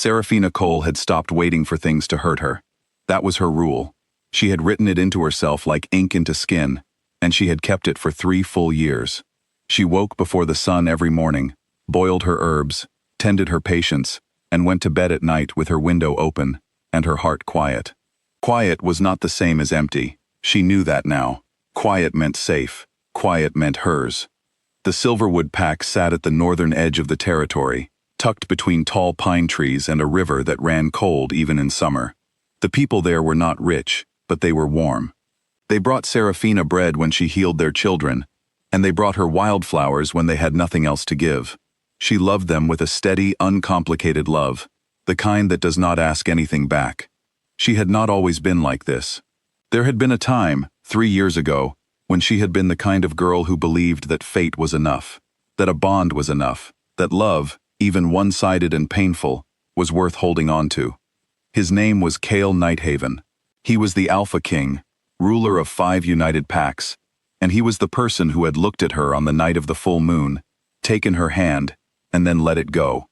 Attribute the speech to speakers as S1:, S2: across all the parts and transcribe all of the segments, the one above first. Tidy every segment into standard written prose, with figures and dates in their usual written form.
S1: Serafina Cole had stopped waiting for things to hurt her. That was her rule. She had written it into herself like ink into skin, and she had kept it for 3 full years. She woke before the sun every morning, boiled her herbs, tended her patients, and went to bed at night with her window open and her heart quiet. Quiet was not the same as empty. She knew that now. Quiet meant safe. Quiet meant hers. The Silverwood Pack sat at the northern edge of the territory, tucked between tall pine trees and a river that ran cold even in summer. The people there were not rich, but they were warm. They brought Serafina bread when she healed their children, and they brought her wildflowers when they had nothing else to give. She loved them with a steady, uncomplicated love, the kind that does not ask anything back. She had not always been like this. There had been a time, 3 years ago, when she had been the kind of girl who believed that fate was enough, that a bond was enough, that love, even one-sided and painful, was worth holding on to. His name was Cale Nighthaven. He was the Alpha King, ruler of 5 united packs, and he was the person who had looked at her on the night of the full moon, taken her hand, and then let it go.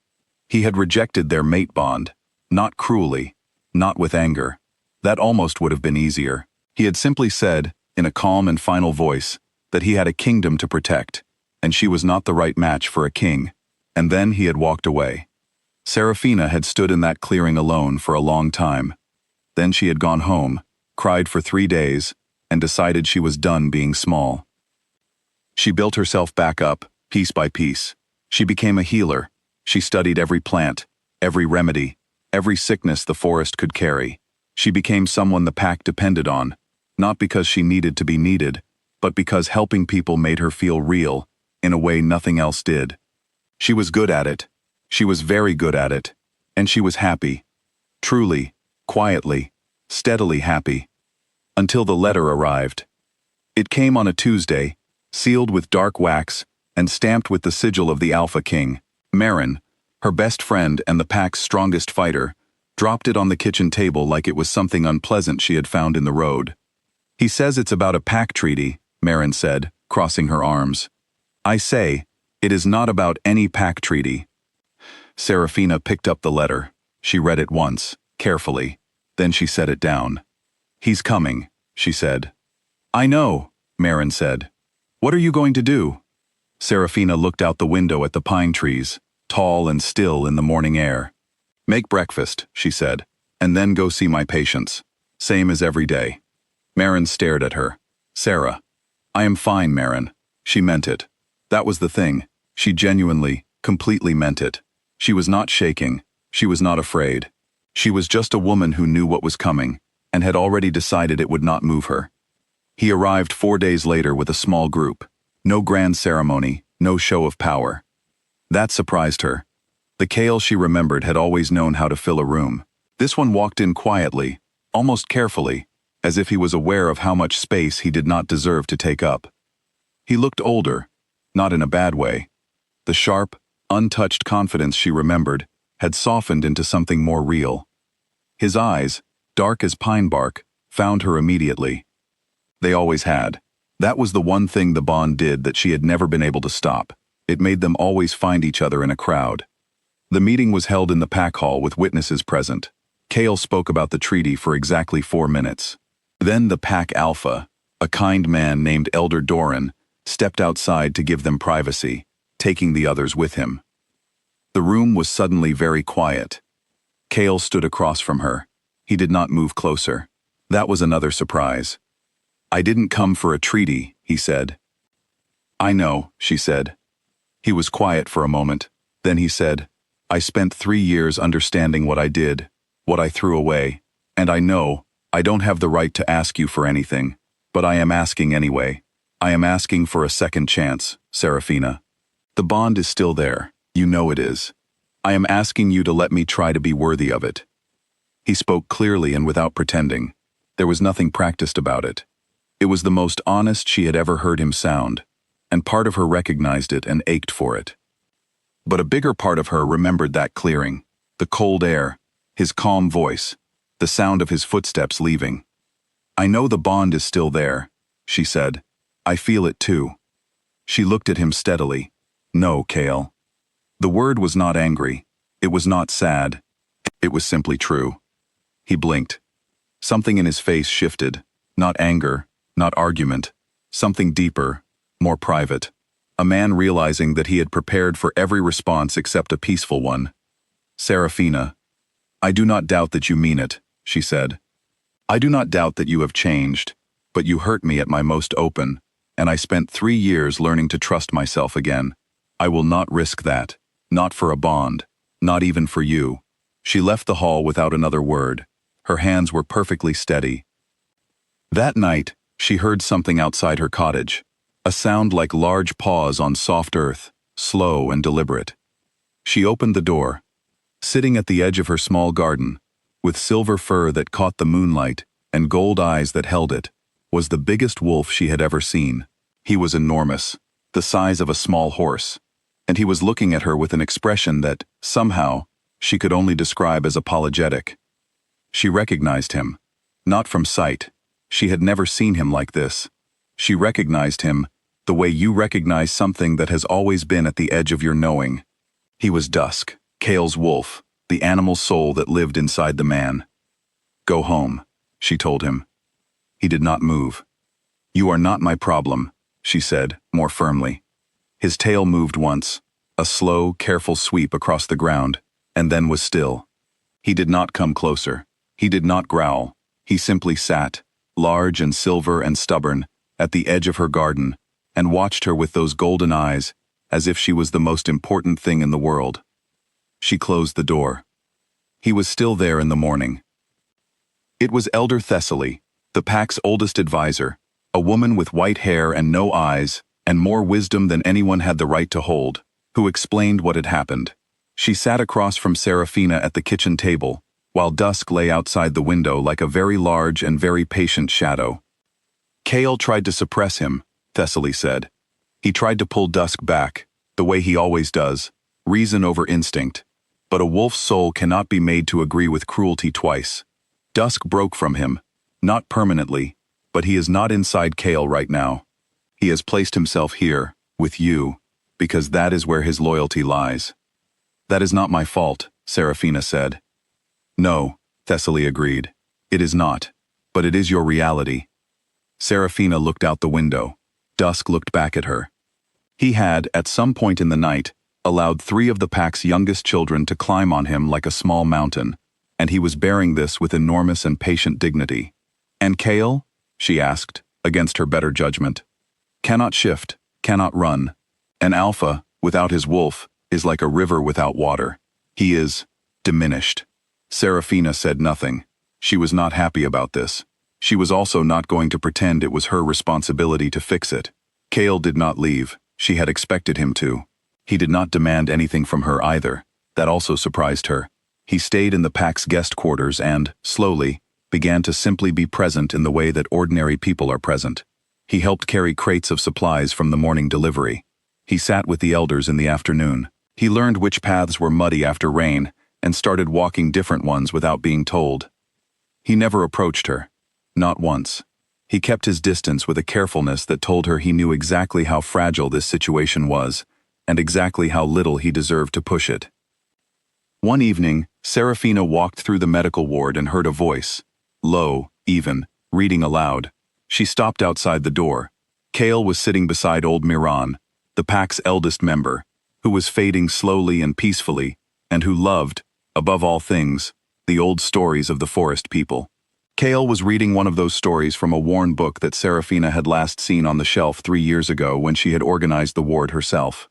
S1: He had rejected their mate bond, not cruelly, not with anger. That almost would have been easier. He had simply said, in a calm and final voice, that he had a kingdom to protect, and she was not the right match for a king, and then he had walked away. Serafina had stood in that clearing alone for a long time. Then she had gone home, cried for 3 days, and decided she was done being small. She built herself back up, piece by piece. She became a healer. She studied every plant, every remedy, every sickness the forest could carry. She became someone the pack depended on, not because she needed to be needed, but because helping people made her feel real, in a way nothing else did. She was good at it. She was very good at it. And she was happy. Truly, quietly, steadily happy. Until the letter arrived. It came on a Tuesday, sealed with dark wax, and stamped with the sigil of the Alpha King. Marin, her best friend and the pack's strongest fighter, dropped it on the kitchen table like it was something unpleasant she had found in the road. He says it's about a pack treaty, Marin said, crossing her arms. I say, it is not about any pack treaty. Serafina picked up the letter. She read it once, carefully. Then she set it down. He's coming, she said. I know, Marin said. What are you going to do? Serafina looked out the window at the pine trees, tall and still in the morning air. Make breakfast, she said, and then go see my patients. Same as every day. Marin stared at her. Sarah. I am fine, Marin. She meant it. That was the thing. She genuinely, completely meant it. She was not shaking. She was not afraid. She was just a woman who knew what was coming, and had already decided it would not move her. He arrived 4 days later with a small group. No grand ceremony, no show of power. That surprised her. The Cale she remembered had always known how to fill a room. This one walked in quietly, almost carefully, as if he was aware of how much space he did not deserve to take up. He looked older, not in a bad way. The sharp, untouched confidence she remembered had softened into something more real. His eyes, dark as pine bark, found her immediately. They always had. That was the one thing the bond did that she had never been able to stop. It made them always find each other in a crowd. The meeting was held in the pack hall with witnesses present. Cale spoke about the treaty for exactly 4 minutes. Then the pack alpha, a kind man named Elder Doran, stepped outside to give them privacy, taking the others with him. The room was suddenly very quiet. Cale stood across from her. He did not move closer. That was another surprise. I didn't come for a treaty, he said. I know, she said. He was quiet for a moment. Then he said, I spent 3 years understanding what I did, what I threw away, and I know I don't have the right to ask you for anything, but I am asking anyway. I am asking for a second chance, Serafina. The bond is still there. You know it is. I am asking you to let me try to be worthy of it. He spoke clearly and without pretending. There was nothing practiced about it. It was the most honest she had ever heard him sound, and part of her recognized it and ached for it. But a bigger part of her remembered that clearing, the cold air, his calm voice, the sound of his footsteps leaving. I know the bond is still there, she said. I feel it too. She looked at him steadily. No, Cale. The word was not angry. It was not sad. It was simply true. He blinked. Something in his face shifted. Not anger, not argument. Something deeper, more private. A man realizing that he had prepared for every response except a peaceful one. Serafina, I do not doubt that you mean it, she said. I do not doubt that you have changed, but you hurt me at my most open, and I spent 3 years learning to trust myself again. I will not risk that. Not for a bond. Not even for you. She left the hall without another word. Her hands were perfectly steady. That night, she heard something outside her cottage. A sound like large paws on soft earth, slow and deliberate. She opened the door. Sitting at the edge of her small garden, with silver fur that caught the moonlight and gold eyes that held it, was the biggest wolf she had ever seen. He was enormous, the size of a small horse, and he was looking at her with an expression that, somehow, she could only describe as apologetic. She recognized him. Not from sight. She had never seen him like this. She recognized him the way you recognize something that has always been at the edge of your knowing. He was Dusk, Kale's wolf, the animal soul that lived inside the man. Go home, she told him. He did not move. You are not my problem, she said, more firmly. His tail moved once, a slow, careful sweep across the ground, and then was still. He did not come closer. He did not growl. He simply sat, large and silver and stubborn, at the edge of her garden, and watched her with those golden eyes, as if she was the most important thing in the world. She closed the door. He was still there in the morning. It was Elder Thessaly, the pack's oldest advisor, a woman with white hair and no eyes, and more wisdom than anyone had the right to hold, who explained what had happened. She sat across from Serafina at the kitchen table, while Dusk lay outside the window like a very large and very patient shadow. Kale tried to suppress him, Thessaly said. He tried to pull Dusk back, the way he always does, reason over instinct. But a wolf's soul cannot be made to agree with cruelty twice. Dusk broke from him, not permanently, but he is not inside Kale right now. He has placed himself here, with you, because that is where his loyalty lies. That is not my fault, Serafina said. No, Thessaly agreed. It is not, but it is your reality. Serafina looked out the window. Dusk looked back at her. He had, at some point in the night, allowed 3 of the pack's youngest children to climb on him like a small mountain, and he was bearing this with enormous and patient dignity. And Kale? She asked, against her better judgment. Cannot shift, cannot run. An alpha, without his wolf, is like a river without water. He is diminished. Serafina said nothing. She was not happy about this. She was also not going to pretend it was her responsibility to fix it. Kale did not leave. She had expected him to. He did not demand anything from her either. That also surprised her. He stayed in the pack's guest quarters and, slowly, began to simply be present in the way that ordinary people are present. He helped carry crates of supplies from the morning delivery. He sat with the elders in the afternoon. He learned which paths were muddy after rain and started walking different ones without being told. He never approached her. Not once. He kept his distance with a carefulness that told her he knew exactly how fragile this situation was, and exactly how little he deserved to push it. One evening, Serafina walked through the medical ward and heard a voice, low, even, reading aloud. She stopped outside the door. Kale was sitting beside old Miran, the pack's eldest member, who was fading slowly and peacefully, and who loved, above all things, the old stories of the forest people. Kale was reading one of those stories from a worn book that Serafina had last seen on the shelf 3 years ago when she had organized the ward herself.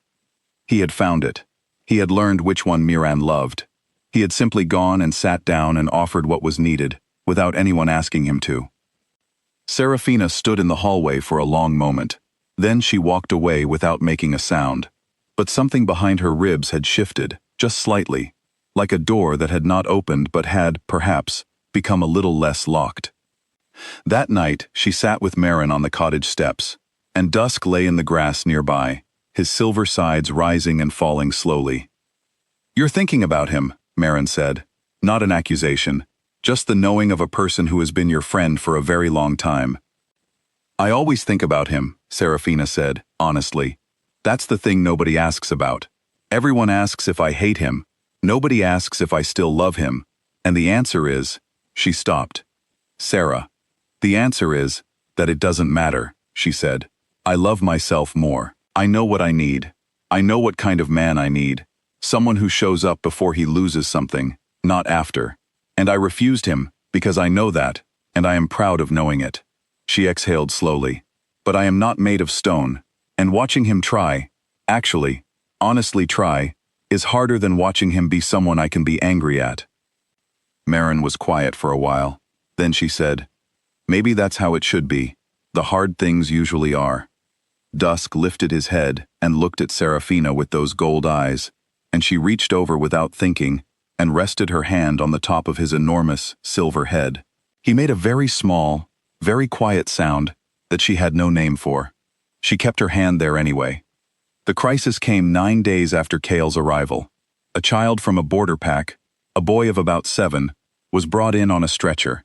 S1: He had found it. He had learned which one Miran loved. He had simply gone and sat down and offered what was needed, without anyone asking him to. Serafina stood in the hallway for a long moment. Then she walked away without making a sound. But something behind her ribs had shifted, just slightly, like a door that had not opened but had, perhaps, become a little less locked. That night, she sat with Marin on the cottage steps, and Dusk lay in the grass nearby, his silver sides rising and falling slowly. "You're thinking about him," Marin said. Not an accusation, just the knowing of a person who has been your friend for a very long time. "I always think about him," Serafina said, honestly. "That's the thing nobody asks about. Everyone asks if I hate him. Nobody asks if I still love him, And the answer is, she stopped. Sarah, the answer is that it doesn't matter, she said. I love myself more. I know what I need. I know what kind of man I need. Someone who shows up before he loses something, not after. And I refused him, because I know that, and I am proud of knowing it. She exhaled slowly. But I am not made of stone, and watching him try, actually, honestly try, is harder than watching him be someone I can be angry at. Maren was quiet for a while. Then she said, maybe that's how it should be. The hard things usually are. Dusk lifted his head and looked at Serafina with those gold eyes, and she reached over without thinking and rested her hand on the top of his enormous, silver head. He made a very small, very quiet sound that she had no name for. She kept her hand there anyway. The crisis came 9 days after Cale's arrival. A child from a border pack, a boy of about 7, was brought in on a stretcher.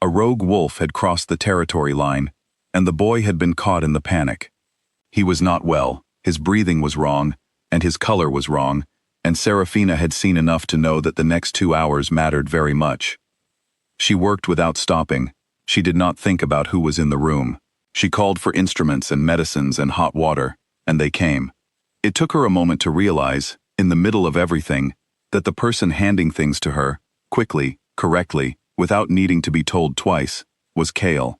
S1: A rogue wolf had crossed the territory line, and the boy had been caught in the panic. He was not well, his breathing was wrong, and his color was wrong, and Serafina had seen enough to know that the next 2 hours mattered very much. She worked without stopping. She did not think about who was in the room. She called for instruments and medicines and hot water, and they came. It took her a moment to realize, in the middle of everything, that the person handing things to her, quickly, correctly, without needing to be told twice, was Cale.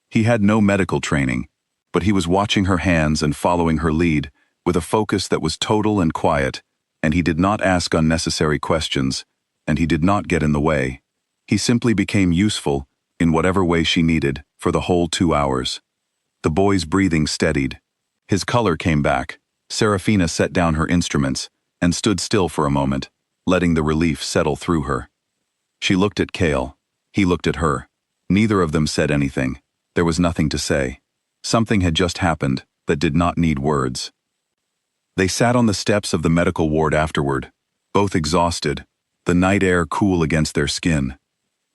S1: He had no medical training, but he was watching her hands and following her lead with a focus that was total and quiet, and he did not ask unnecessary questions, and he did not get in the way. He simply became useful, in whatever way she needed, for the whole 2 hours. The boy's breathing steadied. His color came back. Serafina set down her instruments and stood still for a moment, letting the relief settle through her. She looked at Cale. He looked at her. Neither of them said anything. There was nothing to say. Something had just happened that did not need words. They sat on the steps of the medical ward afterward, both exhausted, the night air cool against their skin.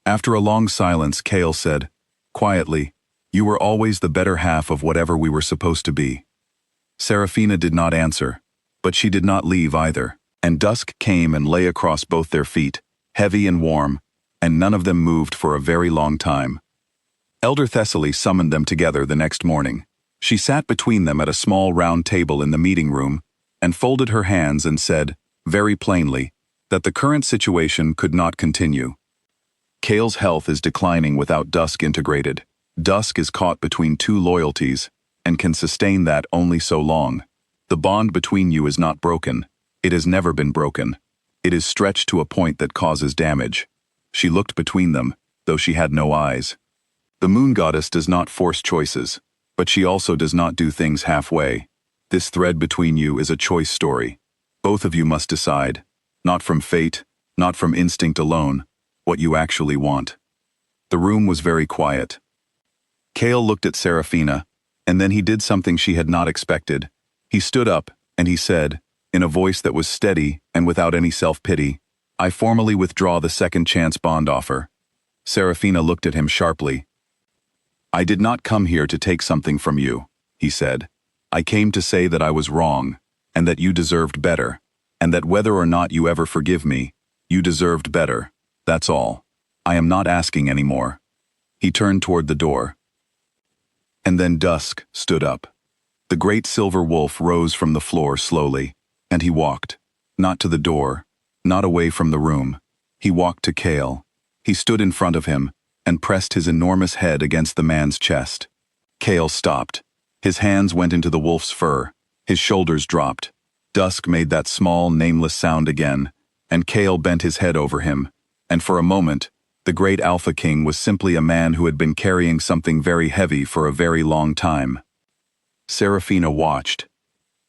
S1: After a long silence, Cale said, quietly, you were always the better half of whatever we were supposed to be. Serafina did not answer, but she did not leave either, and dusk came and lay across both their feet, heavy and warm, and none of them moved for a very long time. Elder Thessaly summoned them together the next morning. She sat between them at a small round table in the meeting room and folded her hands and said, very plainly, that the current situation could not continue. Cale's health is declining without Dusk integrated. Dusk is caught between 2 loyalties and can sustain that only so long. The bond between you is not broken. It has never been broken. It is stretched to a point that causes damage. She looked between them, though she had no eyes. The moon goddess does not force choices, but she also does not do things halfway. This thread between you is a choice story. Both of you must decide, not from fate, not from instinct alone, what you actually want. The room was very quiet. Cale looked at Serafina, and then he did something she had not expected. He stood up, and he said, in a voice that was steady and without any self-pity, I formally withdraw the second chance bond offer. Serafina looked at him sharply. I did not come here to take something from you, he said. I came to say that I was wrong, and that you deserved better, and that whether or not you ever forgive me, you deserved better. That's all. I am not asking any more. He turned toward the door. And then Dusk stood up. The great silver wolf rose from the floor slowly, and he walked, not to the door, not away from the room. He walked to Cale. He stood in front of him and pressed his enormous head against the man's chest. Cale stopped. His hands went into the wolf's fur. His shoulders dropped. Dusk made that small, nameless sound again, and Cale bent his head over him, and for a moment, the great Alpha King was simply a man who had been carrying something very heavy for a very long time. Serafina watched.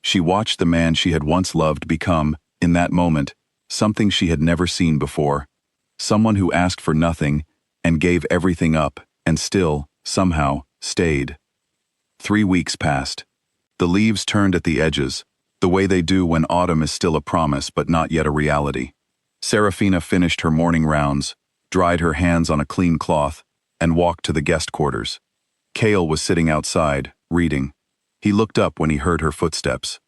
S1: She watched the man she had once loved become, in that moment, something she had never seen before. Someone who asked for nothing and gave everything up and still, somehow, stayed. 3 weeks passed. The leaves turned at the edges, the way they do when autumn is still a promise but not yet a reality. Serafina finished her morning rounds, dried her hands on a clean cloth, and walked to the guest quarters. Cale was sitting outside, reading. He looked up when he heard her footsteps.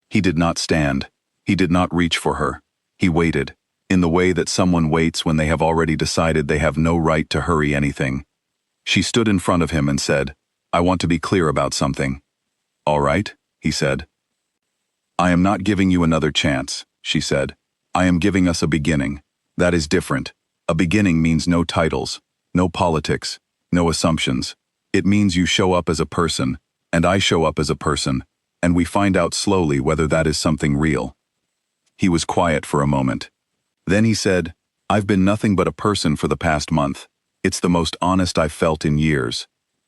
S1: He did not stand. He did not reach for her. He waited. in the way that someone waits when they have already decided they have no right to hurry anything. She stood in front of him and said, "I want to be clear about something." "All right," he said. "I am not giving you another chance," she said. "I am giving us a beginning. That is different. A beginning means no titles, no politics, no assumptions. It means you show up as a person, and I show up as a person, and we find out slowly whether that is something real." He was quiet for a moment. Then he said, "I've been nothing but a person for the past month. It's the most honest I've felt in years."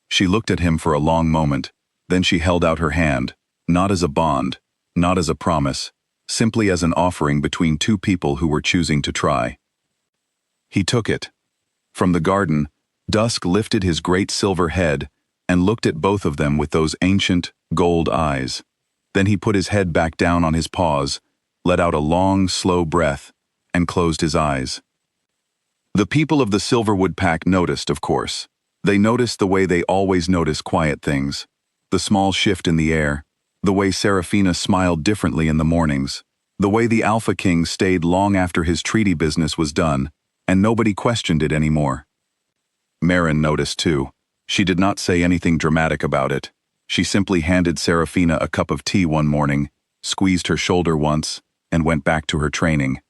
S1: She looked at him for a long moment, then she held out her hand, not as a bond, not as a promise, simply as an offering between two people who were choosing to try. He took it. From the garden, Dusk lifted his great silver head and looked at both of them with those ancient, gold eyes. Then he put his head back down on his paws, let out a long, slow breath, and closed his eyes. The people of the Silverwood Pack noticed, of course. They noticed the way they always notice quiet things. The small shift in the air, the way Seraphina smiled differently in the mornings, the way the Alpha King stayed long after his treaty business was done, and nobody questioned it anymore. Marin noticed too. She did not say anything dramatic about it. She simply handed Seraphina a cup of tea one morning, squeezed her shoulder once, and went back to her training.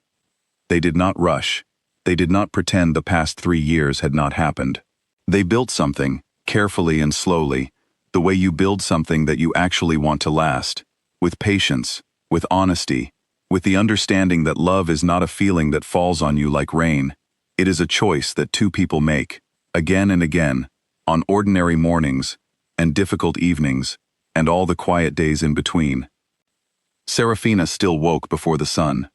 S1: They did not rush. They did not pretend the past 3 years had not happened. They built something, carefully and slowly, the way you build something that you actually want to last, with patience, with honesty, with the understanding that love is not a feeling that falls on you like rain. It is a choice that two people make, again and again, on ordinary mornings, and difficult evenings, and all the quiet days in between. Seraphina still woke before the sun.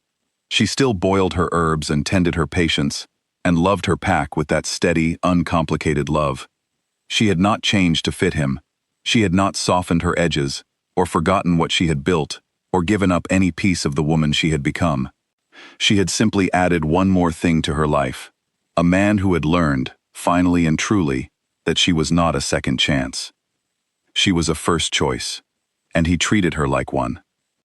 S1: She still boiled her herbs and tended her patients, and loved her pack with that steady, uncomplicated love. She had not changed to fit him. She had not softened her edges, or forgotten what she had built, or given up any piece of the woman she had become. She had simply added one more thing to her life. A man who had learned, finally and truly, that she was not a second chance. She was a first choice, and he treated her like one.